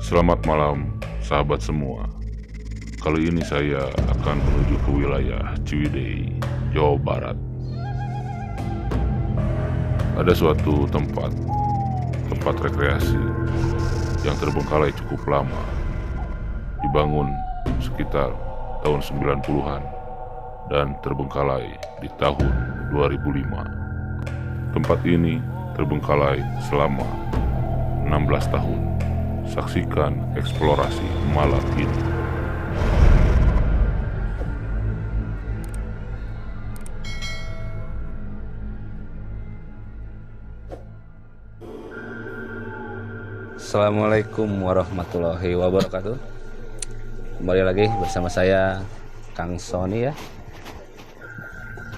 Selamat malam, sahabat semua. Kali ini saya akan menuju ke wilayah Ciwidey, Jawa Barat. Ada suatu tempat rekreasi yang terbengkalai cukup lama. Dibangun sekitar tahun 90-an dan terbengkalai di tahun 2005. Tempat ini terbengkalai selama 16 tahun. Saksikan eksplorasi malam ini. Assalamualaikum warahmatullahi wabarakatuh. Kembali lagi bersama saya Kang Sony ya.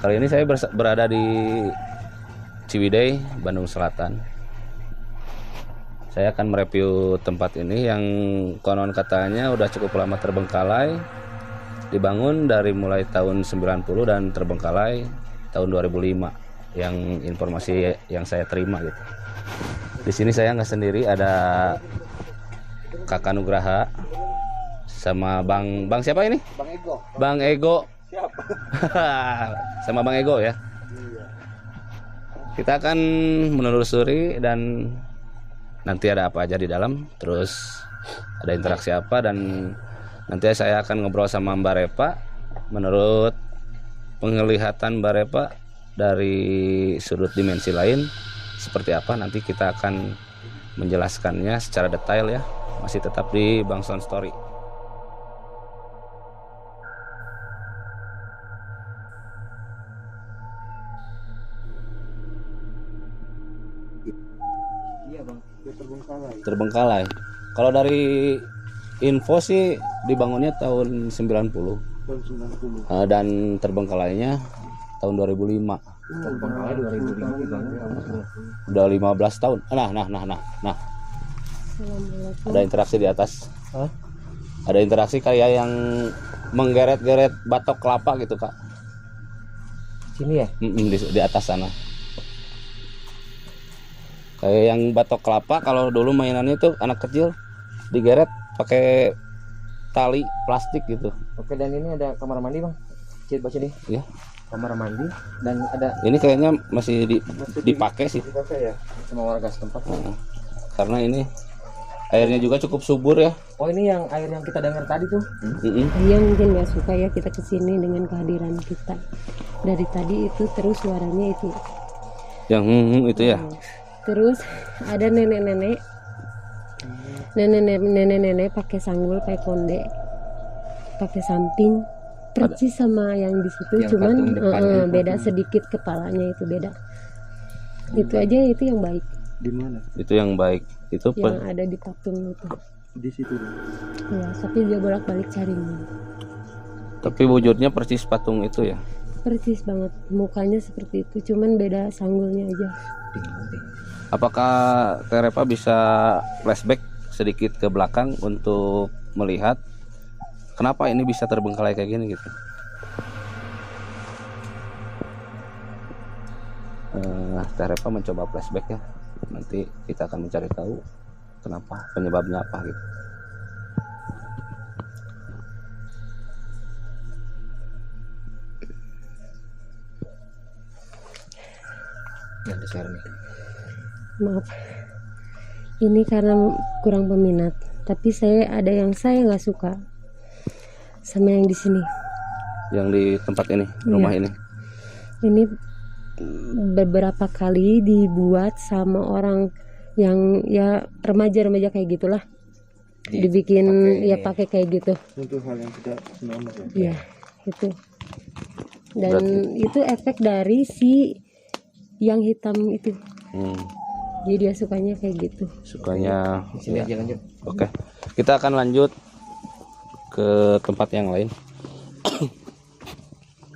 Kali ini saya berada di Ciwidey, Bandung Selatan. Saya akan mereview tempat ini yang konon katanya udah cukup lama terbengkalai. Dibangun dari mulai tahun 90 dan terbengkalai tahun 2005. Yang informasi yang saya terima gitu. Di sini saya nggak sendiri, ada Kakak Nugraha sama Bang siapa ini? Bang Ego. Bang Ego. Siapa? Sama Bang Ego ya. Iya. Kita akan menelusuri dan nanti ada apa aja di dalam, terus ada interaksi apa, dan nanti saya akan ngobrol sama Mbak Repa. Menurut penglihatan Mbak Repa dari sudut dimensi lain seperti apa, nanti kita akan menjelaskannya secara detail ya. Masih tetap di Bang Sound Story. Iya bang, dia terbengkalai. Terbengkalai. Kalau dari info sih dibangunnya tahun 90 Tahun 90. dan terbengkalainya tahun 2005. Terbengkalai 2005 dibangun. Udah 15 tahun. Nah. Ada interaksi di atas. Hah? Ada interaksi kayak yang menggeret-geret batok kelapa gitu, Kak. Sini ya? Di atas sana. Kayak yang batok kelapa, kalau dulu mainannya tuh anak kecil digeret pakai tali plastik gitu. Oke, dan ini ada kamar mandi bang. Cik baca nih. Ya. Kamar mandi dan ada Ini kayaknya masih dipakai sih. dipakai ya sama warga setempat. Karena ini airnya juga cukup subur ya. Oh ini yang air yang kita dengar tadi tuh. Dia mungkin nggak suka ya kita kesini dengan kehadiran kita. Dari tadi itu terus suaranya itu. Yang itu ya. Terus ada nenek-nenek pakai sanggul, pakai konde, pakai samping, percis sama yang di situ, Yang cuman patung depan itu. beda sedikit kepalanya itu beda. Itu aja, itu yang baik, Di mana? Itu yang baik. Itu yang ada di patung itu. Di situ. Ya, tapi dia bolak-balik carinya. tapi wujudnya persis patung itu ya. Percis banget, mukanya seperti itu, cuman beda sanggulnya aja. Apakah Terepa bisa flashback sedikit ke belakang untuk melihat kenapa ini bisa terbengkalai kayak gini gitu? Terepa mencoba flashback ya. Nanti kita akan mencari tahu kenapa, penyebabnya apa gitu. Yang besar nih. Maaf, ini karena kurang peminat, tapi saya ada yang saya nggak suka sama yang di sini. Yang di tempat ini, rumah ini. Ini beberapa kali dibuat sama orang yang ya remaja kayak gitulah, dibikin ya pakai kayak gitu. Untuk hal yang tidak normal. Iya, itu. Dan itu efek dari si yang hitam itu. Jadi dia sukanya kayak gitu. Sukanya Sini ya. aja lanjut. Oke, kita akan lanjut ke tempat yang lain.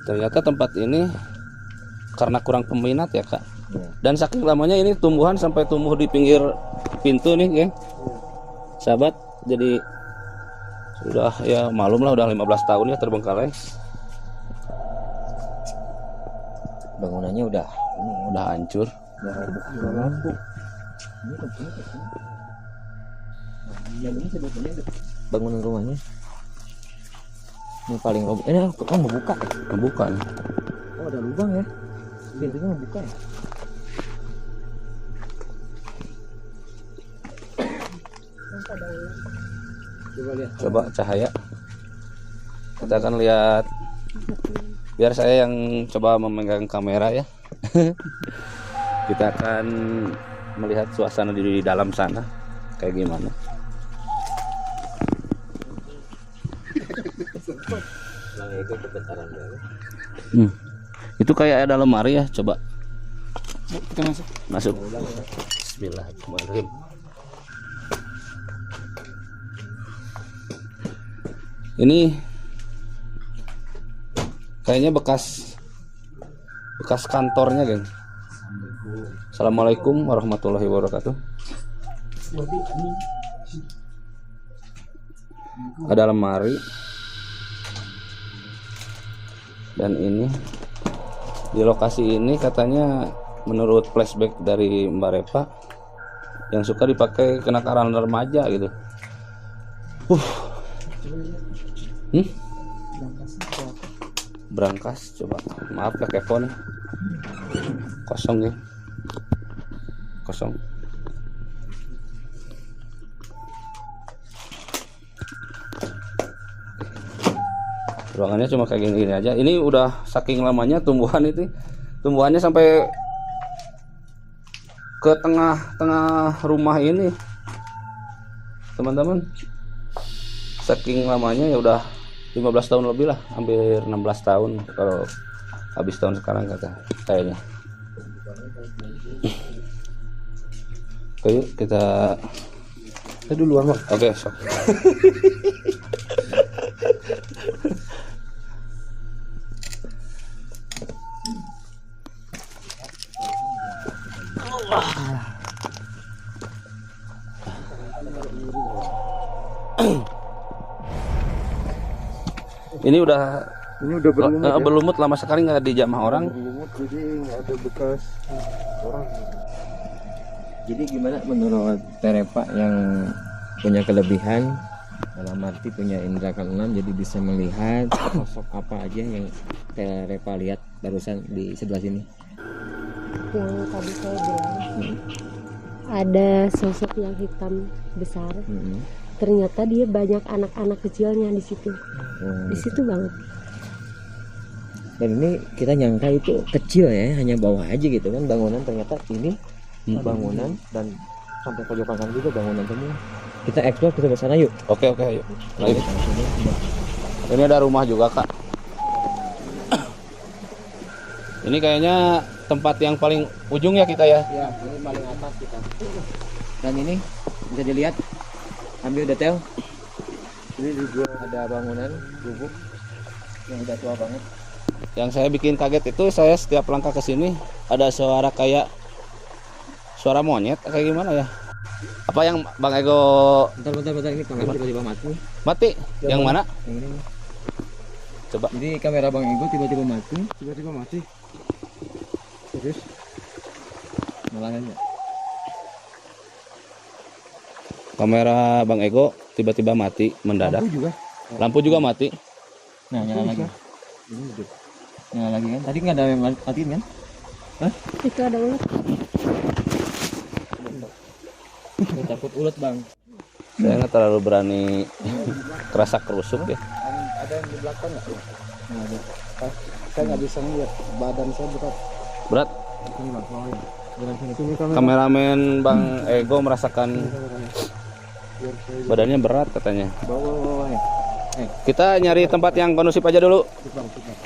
Ternyata tempat ini karena kurang peminat ya Kak. Dan saking lamanya ini tumbuhan sampai tumbuh di pinggir pintu nih, geng. Sahabat, jadi sudah ya malum lah, udah 15 tahun ya terbengkalai. Bangunannya udah Udah hancur. udah lampu. Yang ini sebetulnya bangunan rumahnya. Ini paling roboh. Ini mau buka ya? Membuka nih. Oh ada lubang ya. Pintunya membuka ya. Coba lihat. Coba cahaya. Kita akan lihat. Biar saya yang coba memegang kamera ya. Kita akan melihat suasana di dalam sana kayak gimana. Itu kayak ada lemari ya, coba. Kita masuk. Masuk. Bismillahirrahmanirrahim. Ini kayaknya bekas kantornya, geng. Assalamualaikum warahmatullahi wabarakatuh. Ada lemari. Dan ini di lokasi ini katanya menurut flashback dari Mbak Repa yang suka dipakai kenakalan remaja gitu. Brankas, coba. Maaf ya kepo nih. Kosong ya. Kosong. Ruangannya cuma kayak gini-gini aja. Ini udah saking lamanya tumbuhan itu. Tumbuhannya sampai ke tengah-tengah rumah ini. Teman-teman. Saking lamanya ya udah 15 tahun lebih lah, hampir 16 tahun kalau habis tahun sekarang kayaknya. Oke, kita duluan, Bang. Oke, sok. Ini udah berlumut lama sekali nggak dijamah orang. Berlumut, jadi nggak ada bekas orang. Jadi gimana menurut Terepa yang punya kelebihan dalam arti punya indera keenam, jadi bisa melihat sosok apa aja yang Terepa lihat barusan di sebelah sini? Yang tadi saya bilang ada sosok yang hitam besar. Ternyata dia banyak anak-anak kecilnya di situ. Di situ banget. Dan ini kita nyangka itu kecil ya, hanya bawah aja gitu kan bangunan, ternyata ini bangunan dan sampai pojok kanan juga bangunan semua. Kita explore ke sebelah sana yuk. Oke, ayo. Ini ada rumah juga, Kak. Ini kayaknya tempat yang paling ujung ya kita ya. Ya, ini paling atas kita. Dan ini bisa dilihat, ambil detail. Ini juga ada bangunan gubuk yang udah tua banget. Yang saya bikin kaget itu saya setiap langkah ke sini ada suara kayak suara monyet kayak gimana ya? Apa yang Bang Ego? Bentar, ini kamera tiba-tiba mati. Mati? Yang mana? Yang ini. Coba. Jadi kamera Bang Ego tiba-tiba mati. Terus malangannya. Kamera Bang Ego tiba-tiba mati mendadak. Lampu juga mati. Nah, nyala lagi. Ini hidup. Nyala lagi kan? Tadi nggak ada yang matiin kan? Hah? Itu ada ulat. Takut ulat, Bang. Saya nggak terlalu berani kerasa kerusuk ya. Ada yang di belakang nggak? Nggak ada. Saya nggak bisa ngeliat. Badan saya berat. Berat. Ini Bang, bawain. Sini Kameramen Bang Ego merasakan badannya berat katanya. Bawa. Kita nyari tempat yang kondusif aja dulu.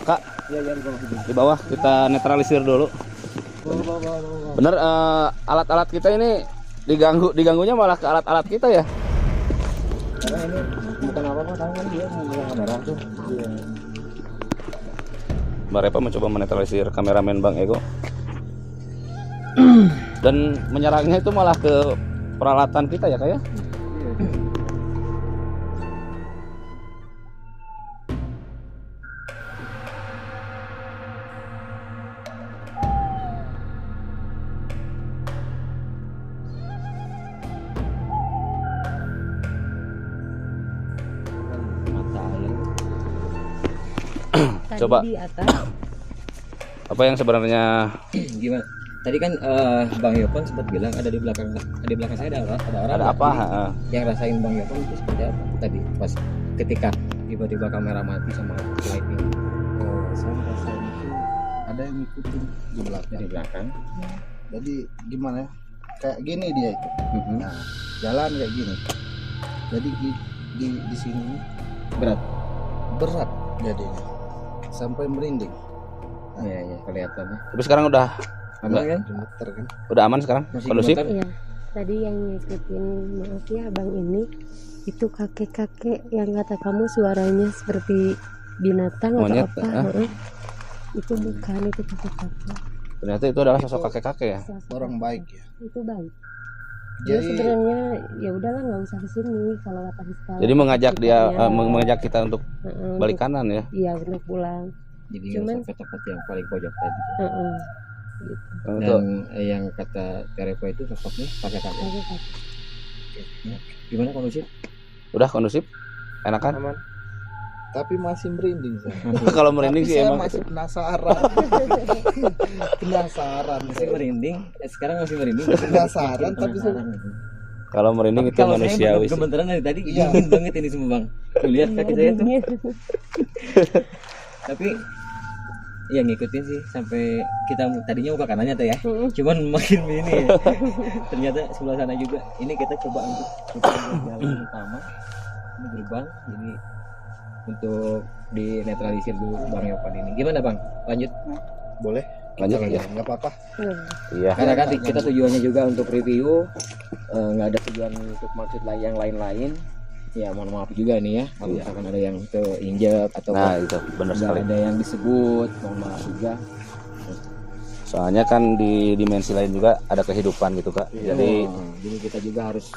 Kak, di bawah kita netralisir dulu. Bener, alat-alat kita ini diganggunya malah ke alat-alat kita ya. Karena ini bukan apa-apa, kan dia memegang kamera tuh. Mbak Repa mencoba menetralisir kameramen Bang Ego. Dan menyerangnya itu malah ke peralatan kita ya, Kak ya. tadi Coba. di atas. Apa yang sebenarnya Gimana? Tadi kan Bang Yopon sempat bilang ada di belakang saya ada orang. ada apa? Jadi, Heeh. yang rasain Bang Yopon itu seperti apa tadi pas ketika tiba-tiba kamera mati sama lighting Saya rasain itu ada yang ngikutin di di belakang. jadi gimana ya, kayak gini dia itu nah, jalan kayak gini, jadi di sini berat jadinya sampai merinding. Iya iya kelihatannya. Tapi sekarang udah Aman kan? Gemeter kan. udah aman sekarang? Masih Kondusif? gemetar? Iya. Tadi yang ngikutin, maaf ya abang ini, itu kakek-kakek yang kata kamu suaranya seperti binatang Monyet, atau apa? Heeh. Itu bukan, itu kakek-kakek. Ternyata itu adalah sosok kakek-kakek ya. Sosok Orang baik ya. itu baik. Dia Jadi sebenarnya ya udahlah nggak usah kesini kalau kata Hista. Jadi mengajak dia Ceritanya, mengajak kita untuk balik untuk- kanan ya. Iya untuk pulang. Jadi Cuman- ke tempat yang paling pojok tadi. Heeh. Gitu. Untuk Dan yang kata Terepa itu sosoknya kakek-kakek. Kakek-kakek. Gimana kondusif? udah kondusif? Enakan? aman. Tapi masih merinding saya. Kalau merinding Tapi sih saya emang masih penasaran. Penasaran. Masih merinding. Sekarang masih merinding. Penasaran, tapi kalau merinding itu Kalau saya manusiawi sih. gemeteran dari tadi Iya. dingin banget ini semua bang. Tuh lihat kaki saya tuh. Tapi ya ngikutin sih sampai kita tadinya muka kanannya tuh ya. Cuman makin ini ya. Ternyata sebelah sana juga. Ini kita coba untuk jalan utama. Ini gerbang. Jadi untuk dinetralisir dulu Bang Yopan ini. Gimana Bang? Lanjut. boleh. Lanjut Kita ya. nggak apa-apa. Iya. Karena kan kita tujuannya juga untuk review, nggak ada tujuan untuk maksud yang lain-lain. Ya mohon maaf juga nih ya, kalau misalkan ada yang keinjek atau Nah, itu benar nggak sekali. ada yang disebut, mohon maaf juga. Soalnya kan di dimensi lain juga ada kehidupan gitu, Kak. Jadi Jadi kita juga harus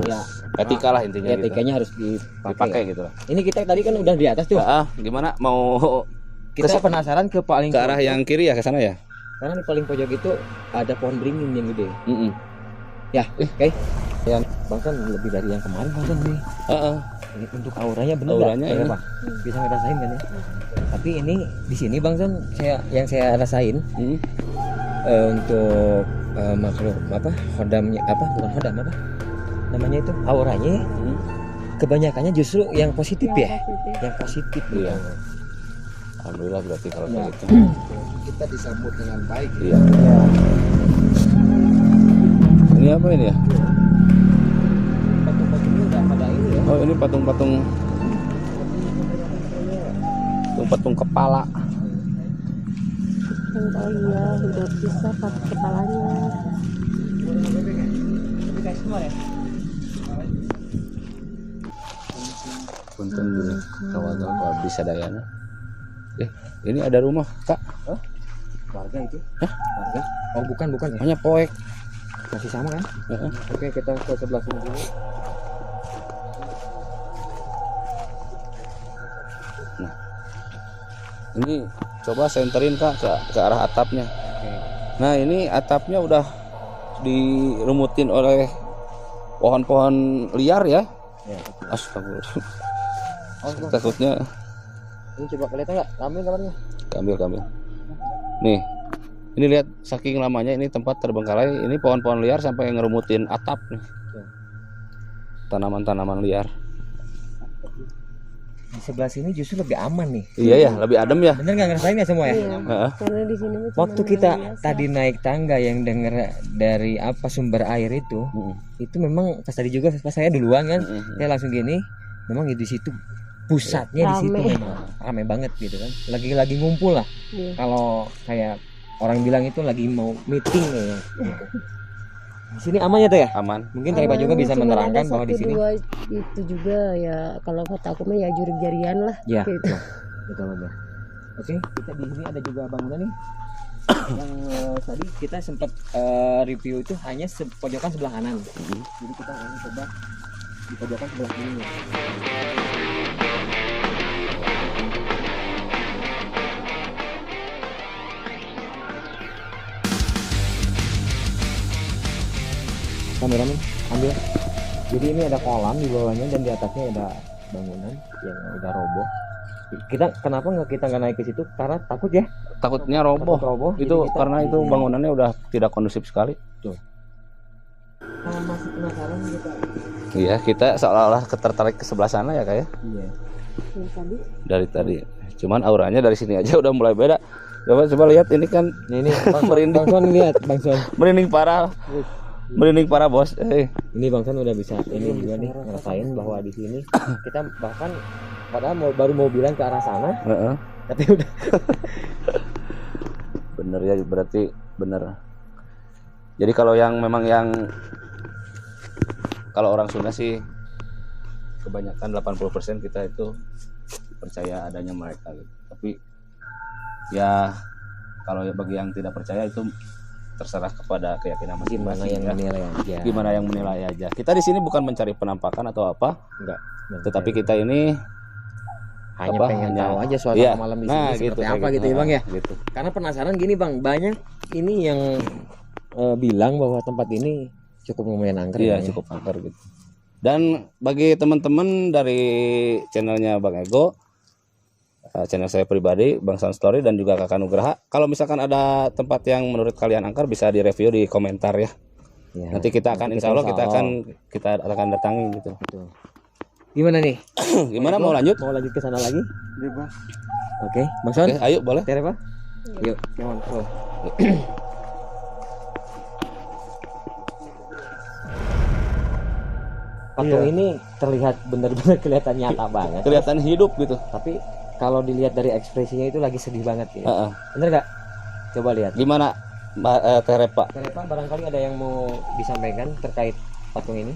ya, etika lah intinya gitu. etikanya harus dipakai. Dipakai gitu lah. Ini kita tadi kan udah di atas tuh. Gimana mau Kita penasaran ke paling ke arah pojok, yang kiri ya, ke sana ya? karena di paling pojok itu ada pohon beringin yang gede. Heeh. Ya, oke. Yang Bang kan lebih dari yang kemarin Bang kan nih. Heeh. Ini untuk auranya bener Auranya nggak? ini. Pak bisa ngerasain kan ya? Tapi ini di sini Bang Son saya rasain untuk makhluk apa hodamnya apa bukan hodam apa namanya itu auranya kebanyakannya justru yang positif ya, yang positif Iya. Bang. Alhamdulillah berarti kalau Ya. kayak gitu. Kita disambut dengan baik. Iya. Ini apa ini ya? Patung-patung ini udah pada ini ya. Oh, ini patung-patung patung kepala. Oh iya, udah bisa pakai kepalanya. Punten gini. Kawan kalau bisa dayana. Ini ada rumah, Kak. Warga itu? Warga? Oh bukan ya. Namanya Poek. Masih sama kan? Heeh. Oke kita ke sebelah sini dulu. Ini coba senterin, Kak, ke arah atapnya. Oke. Nah, ini atapnya udah dirumutin oleh pohon-pohon liar ya. Ya. Astagfirullah. Oh, Bang. Takutnya Ini coba kelihatan nggak? Rame kamarnya? ambil. Nih. Ini lihat saking lamanya ini tempat terbengkalai, ini pohon-pohon liar sampai ngerumutin atap nih. Tanaman-tanaman liar. Di sebelah sini justru lebih aman nih. Iya ya, lebih adem ya. Bener nggak ngerasain ya semua ya? Iya, Heeh. karena di sini mah Waktu cuman kita hal biasa. tadi naik tangga yang denger dari apa sumber air itu memang pas tadi juga pas saya duluan kan, saya langsung gini, memang di situ pusatnya di situ Rame. memang rame banget gitu kan. Lagi ngumpul lah. Iya. Kalau kayak orang bilang itu lagi mau meeting ya. Di sini aman ya tuh ya? Aman. Mungkin Terepa juga bisa Cuman menerangkan ada bahwa di satu, sini dua itu juga ya kalau kata aku mah ya jurig-jarian lah ya gitu. betul betul. Oke, kita di sini ada juga bangunan nih. Yang tadi kita sempat review itu hanya pojokan sebelah kanan. Jadi kita akan coba di pojokan sebelah kiri. Kameramen ambil. Jadi ini ada kolam di bawahnya dan di atasnya ada bangunan yang udah roboh. Kita kenapa nggak naik ke situ? Karena takut ya. Takutnya roboh. Takut roboh. Itu Jadi kita- karena itu iya. bangunannya udah tidak kondusif sekali. Masih penasaran kita. Iya, kita seolah-olah tertarik ke sebelah sana ya kayak Iya. Yang tadi dari tadi. Cuman auranya dari sini aja udah mulai beda. Coba lihat ini kan Ini merinding. Bang Son lihat, Bang Son. Merinding parah. Merinding parah, Bos. Ini Bang Son udah bisa ini juga nih ngerasain bahwa di sini kita bahkan padahal baru mau bilang ke arah sana, Heeh. tapi udah Bener ya, berarti bener. Jadi kalau yang memang yang kalau orang Sunda sih kebanyakan 80% kita itu percaya adanya mereka gitu. Tapi ya kalau bagi yang tidak percaya itu terserah kepada keyakinan gimana masing-masing yang ya. menilai aja. Gimana yang menilai aja. Kita di sini bukan mencari penampakan atau apa, Enggak. tetapi kita ini hanya apa, pengen hanya- tahu aja suasana iya, malam di sini nah, seperti gitu, apa kayak gitu ya Bang ya. Gitu. Karena penasaran gini Bang, banyak ini yang bilang bahwa tempat ini cukup lumayan angker. Iya, ya. cukup angker gitu. Dan bagi teman-teman dari channelnya Bang Ego, channel saya pribadi Bang Sound Story dan juga Kakak Nugraha, kalau misalkan ada tempat yang menurut kalian angker bisa direview di komentar ya. Ya, Nanti kita akan insya Allah kita akan datangi gitu. betul. Gimana nih? Gimana mau lanjut? Mau lanjut ke sana lagi? Bebas. Oke, Bang Son. Oke, ayo boleh. Tere Pak? Yuk, come on. Oh. Patung ini terlihat benar-benar kelihatan nyata banget. Kelihatan hidup gitu. Tapi kalau dilihat dari ekspresinya itu lagi sedih banget gitu. Heeh. Bener gak? Coba lihat. Gimana Teh Repa? Tere Pak, barangkali ada yang mau disampaikan terkait patung ini?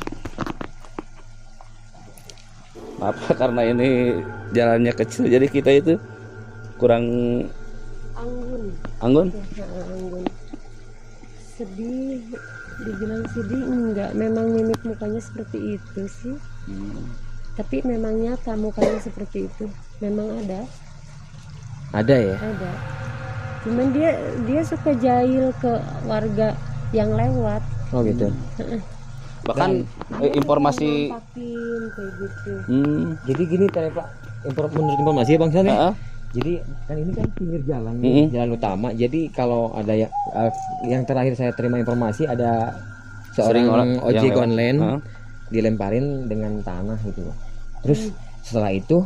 Maaf karena ini jalannya kecil jadi kita itu kurang anggun. anggun. Anggun. Sedih, dibilang sedih enggak, memang mimik mukanya seperti itu sih. Tapi memang nyata mukanya seperti itu, memang ada. Ada ya? Ada. Cuman dia suka jahil ke warga yang lewat. Oh gitu. Bahkan informasi Nampakin kayak gitu. Jadi gini Tere Pak, menurut informasi ya Bang San ya? Heeh. Jadi kan ini kan pinggir jalan, Mm-mm. jalan utama. Jadi kalau ada yang terakhir saya terima informasi ada seorang Sering yang ojek lewat. online Heeh. dilemparin dengan tanah gitu. Terus setelah itu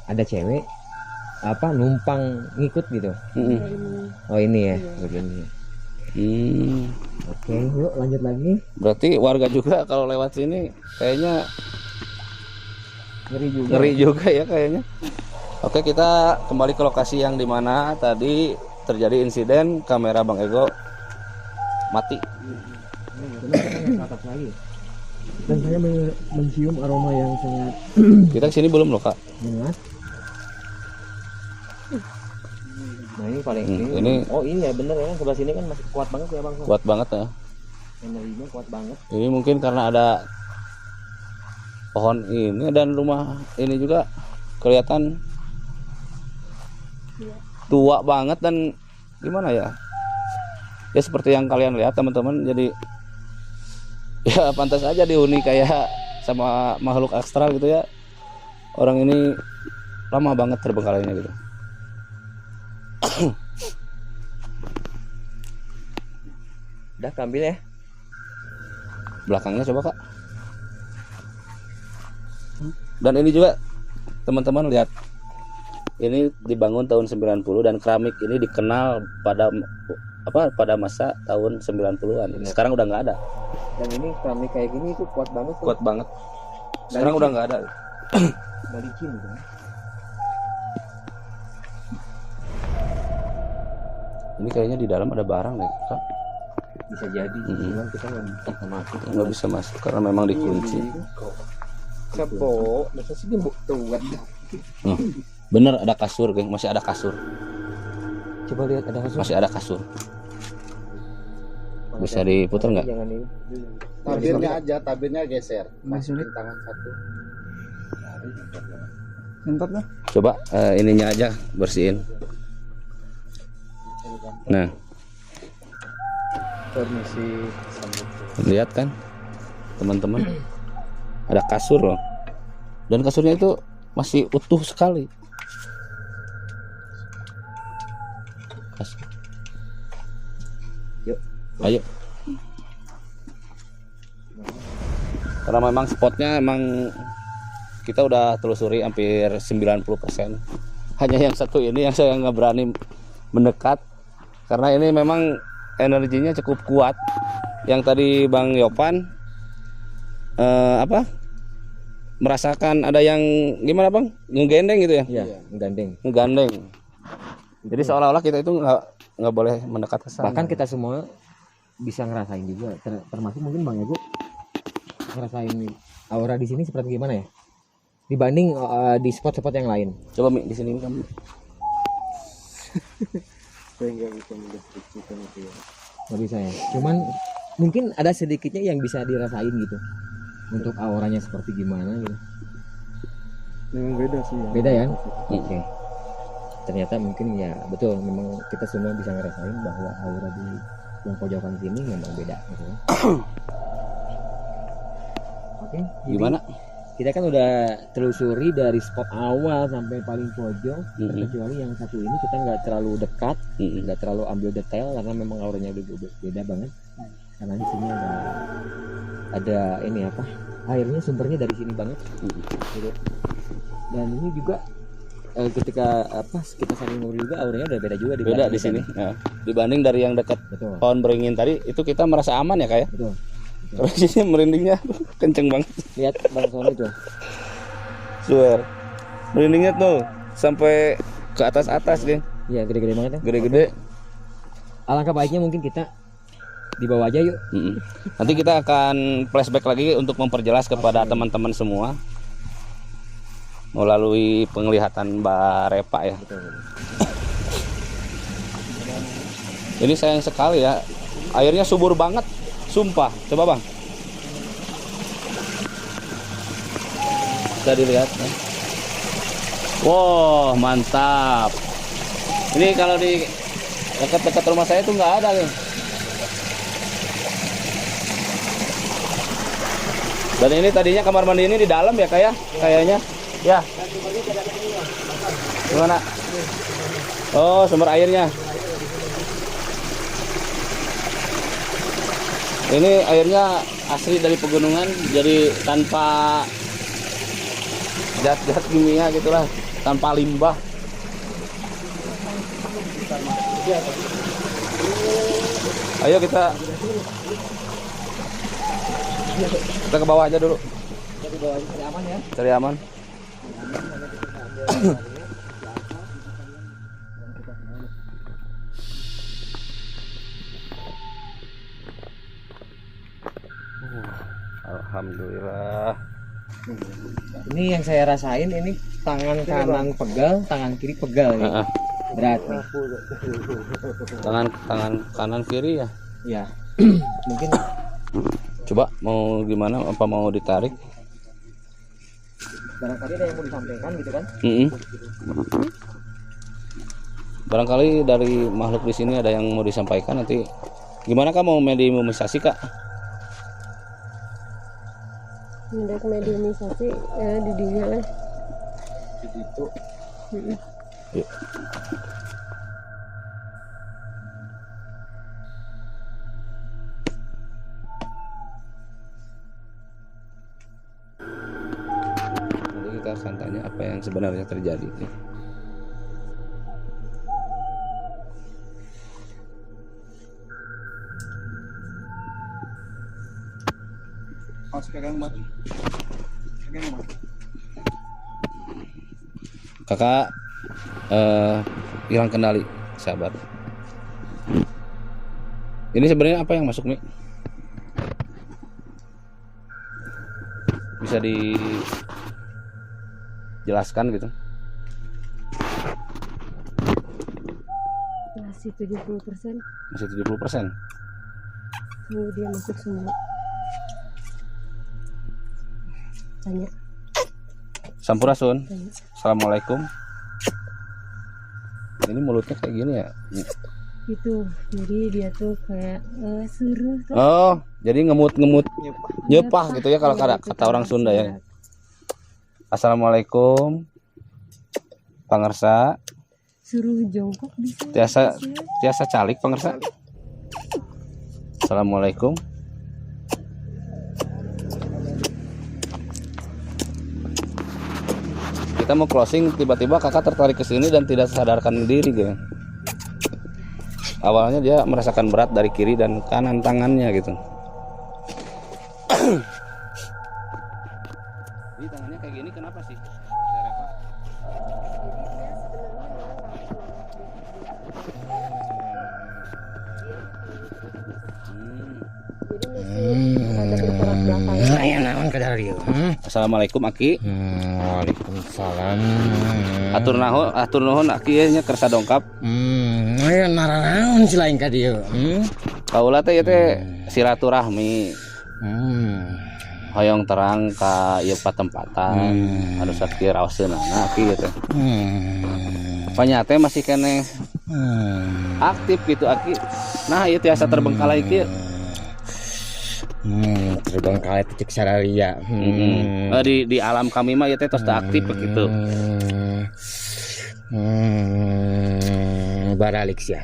ada cewek numpang ngikut gitu. Mm-mm. Oh ini ya, begini. Oke, yuk lanjut lagi. Berarti warga juga kalau lewat sini kayaknya Ngeri juga. ngeri juga ya kayaknya. Oke, kita kembali ke lokasi yang dimana tadi terjadi insiden kamera Bang Ego mati. Ke atas lagi. Dan saya mencium aroma yang sangat Kita kesini belum loh Kak. hangat. Nah ini paling ini- oh ini ya bener ya, sebelah sini kan masih kuat banget ya Bang. Kuat banget ya. Energinya kuat banget. Ini mungkin karena ada pohon ini dan rumah ini juga kelihatan tua banget dan gimana ya? Ya seperti yang kalian lihat teman-teman, jadi ya pantas aja dihuni kayak sama makhluk astral gitu ya. Orang ini lama banget terbengkalainya gitu. Udah ambil ya. Belakangnya coba Kak. Dan ini juga teman-teman lihat, ini dibangun tahun 90 dan keramik ini dikenal pada masa tahun 90-an. Sekarang udah nggak ada. Dan ini keramik kayak gini itu kuat banget tuh. Kuat banget. Sekarang udah nggak ada. Dari Cina gitu. Ini kayaknya di dalam ada barang deh Kak. Bisa jadi, cuman kita nggak bisa masuk. Nggak bisa masuk karena memang dikunci. Sepo, masa sih dia tuan. Bener ada kasur, geng. Masih ada kasur. Coba lihat ada kasur. Masih ada kasur. Bisa diputar nggak? Jangan ini. Tabirnya aja, tabirnya geser. Masukin tangan satu. Sempat lah. Coba ininya aja bersihin. Nah, Permisi. lihat kan teman-teman, ada kasur loh. Dan kasurnya itu masih utuh sekali. Yuk. Ayo. Karena memang spotnya emang kita udah telusuri hampir 90%. Hanya yang satu ini yang saya nggak berani mendekat karena ini memang energinya cukup kuat. Yang tadi Bang Yopan merasakan ada yang gimana Bang? Ngegendeng gitu ya? Iya, menggandeng. Ngegandeng. Jadi seolah-olah kita itu nggak boleh mendekat ke sana. Bahkan kita semua bisa ngerasain juga, termasuk mungkin Bang Ego ngerasain aura di sini seperti gimana ya? Dibanding di spot-spot yang lain. Coba Mi di sini kamu. Saya nggak bisa mendeskripsikan itu ya. Nggak bisa ya. Cuman mungkin ada sedikitnya yang bisa dirasain gitu. Untuk auranya seperti gimana gitu. Memang beda sih ya. Beda ya? Oke. Ternyata mungkin ya betul, memang kita semua bisa ngerasain bahwa aura di yang pojokan sini memang beda gitu. Oke, Gimana? kita kan udah telusuri dari spot awal sampai paling pojok, kecuali yang satu ini kita nggak terlalu dekat, nggak terlalu ambil detail karena memang auranya udah beda banget. Karena di sini ada ini apa? Airnya sumbernya dari sini banget. Gitu. Dan ini juga ketika kita saling ngobrol juga auranya udah beda juga Beda di sini. Ya. Dibanding dari yang dekat Betul. pohon beringin tadi itu kita merasa aman ya kayak. Betul. Terus ini merindingnya kenceng banget. Lihat Bang Sony tuh. Swear. Merindingnya tuh sampai ke atas-atas, geng. Iya, gede-gede banget ya. Gede-gede. Alangkah baiknya mungkin kita dibawa aja yuk. Nanti kita akan flashback lagi untuk memperjelas kepada teman-teman semua melalui penglihatan Mbak Repa ya. Betul. Ini sayang sekali ya, airnya subur banget, sumpah. Coba Bang, bisa dilihat ya. Wow, mantap. Ini kalau di dekat-dekat rumah saya tuh nggak ada nih. Dan ini tadinya kamar mandi ini di dalam ya kayaknya. Ya. Gimana? Oh, sumber airnya. Ini airnya asli dari pegunungan, jadi tanpa zat-zat kimia gitulah, tanpa limbah. Ayo kita ke bawah aja dulu. Kita dibawa aja cari aman ya. Cari aman. Alhamdulillah. Ini yang saya rasain ini tangan kanan pegal, tangan kiri pegal ya. Berat nih. Tangan kanan kiri ya. Ya. Mungkin Coba mau gimana? Apa mau ditarik? barangkali ada yang mau disampaikan gitu kan. Barangkali dari makhluk di sini ada yang mau disampaikan nanti. Gimana Kak mau mediumisasi Kak? Hendak mediumisasi ya di dunia lah. Gitu. Yuk. Nanti kita akan tanya apa yang sebenarnya terjadi. Masih pegang batu. Pegang batu. Kakak hilang kendali, sabar. Ini sebenarnya apa yang masuk Mi? Bisa dijelaskan gitu? Masih 70%. Masih 70%. Tunggu dia masuk semua. Tanya. Sampurasun. Tanya. Assalamualaikum. Ini mulutnya kayak gini ya? Itu jadi dia tuh kayak suruh tuh. Oh, jadi ngemut nyepah gitu ya kalau kata orang Sunda ya. Assalamualaikum pangersa. Suruh jongkok bisa. Tiasa calik pangersa. Assalamualaikum. Kita mau closing, tiba-tiba kakak tertarik ke sini dan tidak sadarkan diri gitu. Awalnya dia merasakan berat dari kiri dan kanan tangannya gitu. Ini tangannya kayak gini kenapa sih? Assalamualaikum Aki. Waalaikumsalam. Atur nuhun Aki nya kersa dongkap. Aya naraon si lain ka dieu. Kaula teh silaturahmi. Hoyong terang ka ieu patempatan anu sakti raoseunana Aki teh. Panya teh masih keneh aktif gitu Aki. Nah ieu tiasa terbengkalai kieu. Terbengkalai cek sararia. Di alam kami mah ieu teh tos teu aktif begitu. Baralik sia.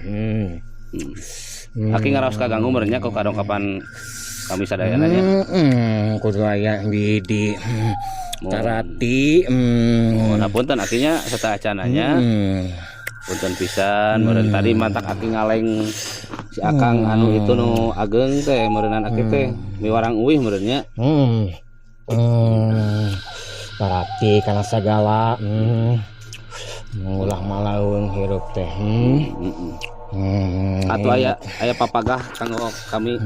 Aki ngaraos kaganggu merenya kok kadongkapan kami sadayana nya. Kudu aya di tarati. Punten Akinya serta acananya. Punten pisan meureun tadi mantak Aki ngaleng si Akang anu itu nu ageng teh meureunan Aki teh miwarang uih meureunnya. Tarati kana sagala. Ulah malaung hirup teh. Atuh aya papagah kanggo kami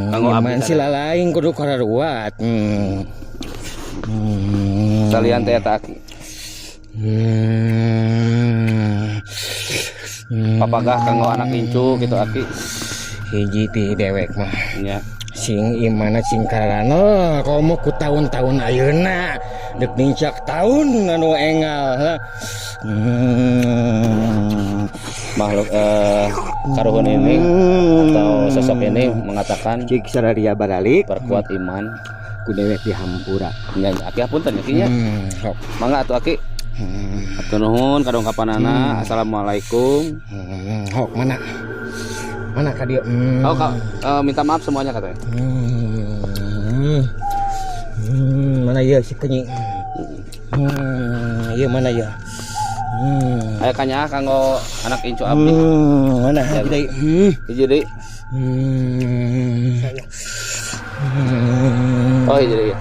kanggo abdi sila lain kudu kararuat. Salian teh eta Aki. Papagah kanggo anak incu gitu Aki. Hiji ti dewek mah nya. Sing imana sing karana komo ku tahun-tahun ayeuna dek nincak tahun anu engal. Makhluk karuhun ini atau sosok ini mengatakan cik sararia baralik perkuat iman ku dewek di hampura. Nya Aki hapunten ya. Mangga atuh Aki. Atur nuhun kadongkapanana. Assalamualaikum. Hok mana ka dieu? Minta maaf semuanya katanya. Mana ieu si kenyi? Ieu mana ieu? Aya kanya kanggo anak incu abdi. Mana deui? Hiji deui. Oh hiji deui.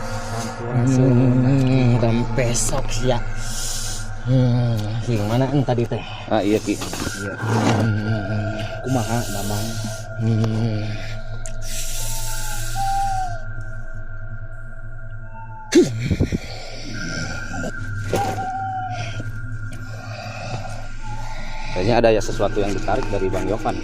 Besok sia. Sing mana tadi teh? Iya Ki. Iya. Kumaha Mamang? Kayaknya ada ya sesuatu yang ditarik dari Bang Yovan.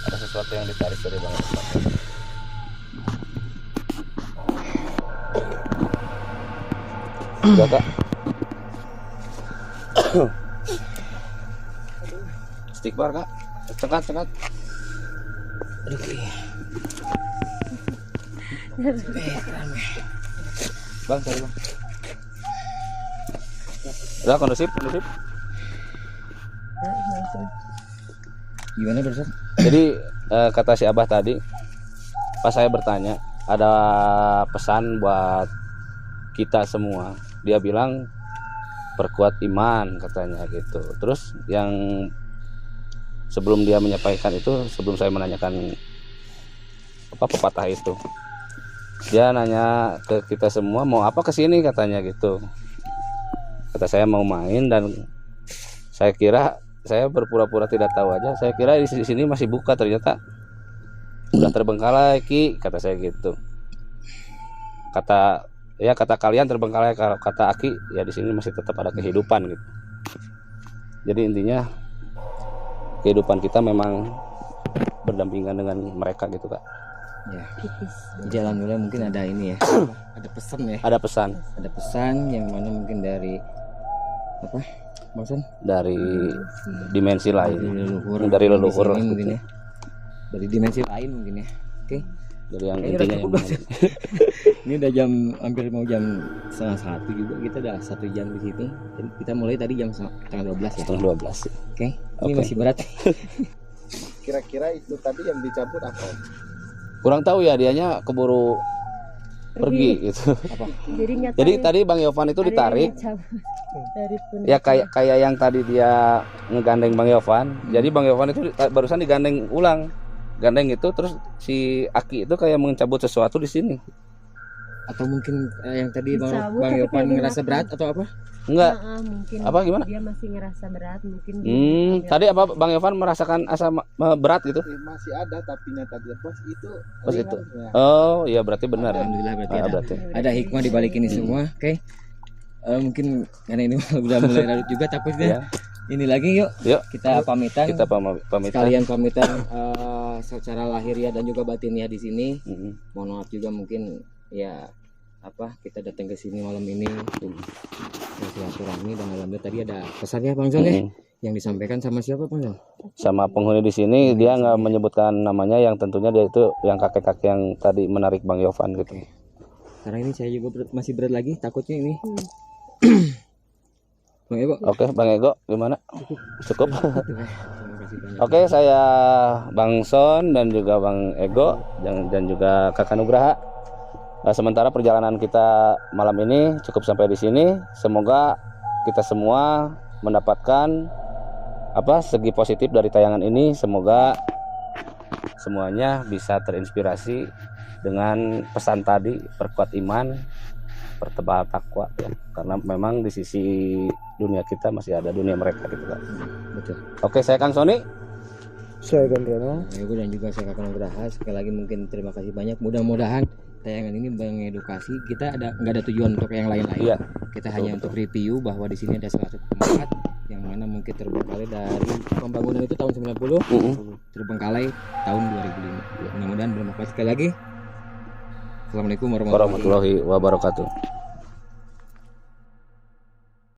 Ada sesuatu yang ditarik dari Bang Yovan. Sudah Kak? Istighfar Kak. Cekat. Bang, cari Bang. Udah kondusif. Gimana barusan? Jadi kata si Abah tadi, pas saya bertanya, ada pesan buat kita semua. Dia bilang perkuat iman katanya gitu. Terus yang sebelum dia menyampaikan itu, sebelum saya menanyakan apa pepatah itu, dia nanya ke kita semua mau apa kesini katanya gitu. Kata saya mau main dan saya kira saya berpura-pura tidak tahu aja. Saya kira di sini masih buka, ternyata udah terbengkalai Ki, kata saya gitu. Kata kalian terbengkalai, kata Aki ya di sini masih tetap ada kehidupan gitu. Jadi intinya kehidupan kita memang berdampingan dengan mereka gitu Kak. Ya. Jadi alhamdulillah mungkin ada ini ya. Ada pesan ya. Ada pesan yang mana mungkin dari apa Bangsan? dari dimensi lain, dari Di leluhur sini mungkin ya, dari dimensi lain mungkin ya. Oke. dari yang Kayaknya intinya udah yang cukup, Bang. Ini udah jam hampir mau jam 1:30 juga, kita udah 1 jam di sini. Dan kita mulai tadi jam setengah 12 ya. setengah 12. Oke. Ini Oke. masih berat. Kira-kira itu tadi yang dicabut apa? Kurang tahu ya, dianya keburu pergi gitu. Jadi nggak Jadi tahu tadi Bang Yovan itu ada yang ditarik dicabut dari pundak. ya, kayak yang tadi dia ngegandeng Bang Yovan. Jadi Bang Yovan itu barusan digandeng ulang. Gandeng itu terus si Aki itu kayak mencabut sesuatu di sini. Atau mungkin yang tadi Dicabut, Bang tapi Yopan kayak ngerasa dimakan. berat atau apa? Enggak. Mungkin Apa, gimana? dia masih ngerasa berat mungkin Tadi apa Bang Yovan merasakan asa berat gitu? Masih ada tapinya tadi pas itu. Pas itu. Ya. Oh, iya berarti benar ya. Alhamdulillah berarti Ah, ada. berarti. Ada hikmah di balik ini semua. Oke. Mungkin karena ini udah mulai larut juga takutnya. Ya. Ini lagi yuk. Yuk, Kita pamitan. kita pamitan. Sekalian pamitan secara lahiriah dan juga batinnya di sini. Mm-mm. Mohon maaf juga mungkin ya apa kita datang ke sini malam ini silaturahmi, dan alhamdulillah tadi ada pesannya Bang Zon ya Mm-mm. yang disampaikan sama siapa Bang Zon? Sama penghuni di sini, dia nggak menyebutkan namanya, yang tentunya dia itu yang kakek-kakek yang tadi menarik Bang Yovan gitu. Karena ini saya juga masih berat lagi takutnya ini. Bang Ego. Oke, Bang Ego gimana? Cukup. Terima kasih banyak. Oke, saya Bang Son dan juga Bang Ego dan juga Kakak Nugraha. Nah, sementara perjalanan kita malam ini cukup sampai di sini. Semoga kita semua mendapatkan segi positif dari tayangan ini. Semoga semuanya bisa terinspirasi dengan pesan tadi, perkuat iman, pertebal takwa ya. Karena memang di sisi dunia kita masih ada dunia mereka gitu kan. Betul. Oke, saya Kang Sony. Saya Gandriono. Bang Ego dan juga saya Kakak Nugraha. Sekali lagi mungkin terima kasih banyak. Mudah-mudahan tayangan ini mengedukasi. Kita nggak ada tujuan untuk yang lain-lain. Iya. Kita hanya untuk review bahwa di sini ada salah satu tempat yang mana mungkin terbengkalai dari pembangunan itu tahun 90, terbengkalai tahun 2005. Mudah-mudahan bermanfaat sekali lagi. Assalamualaikum warahmatullahi Warahmatullahi wabarakatuh.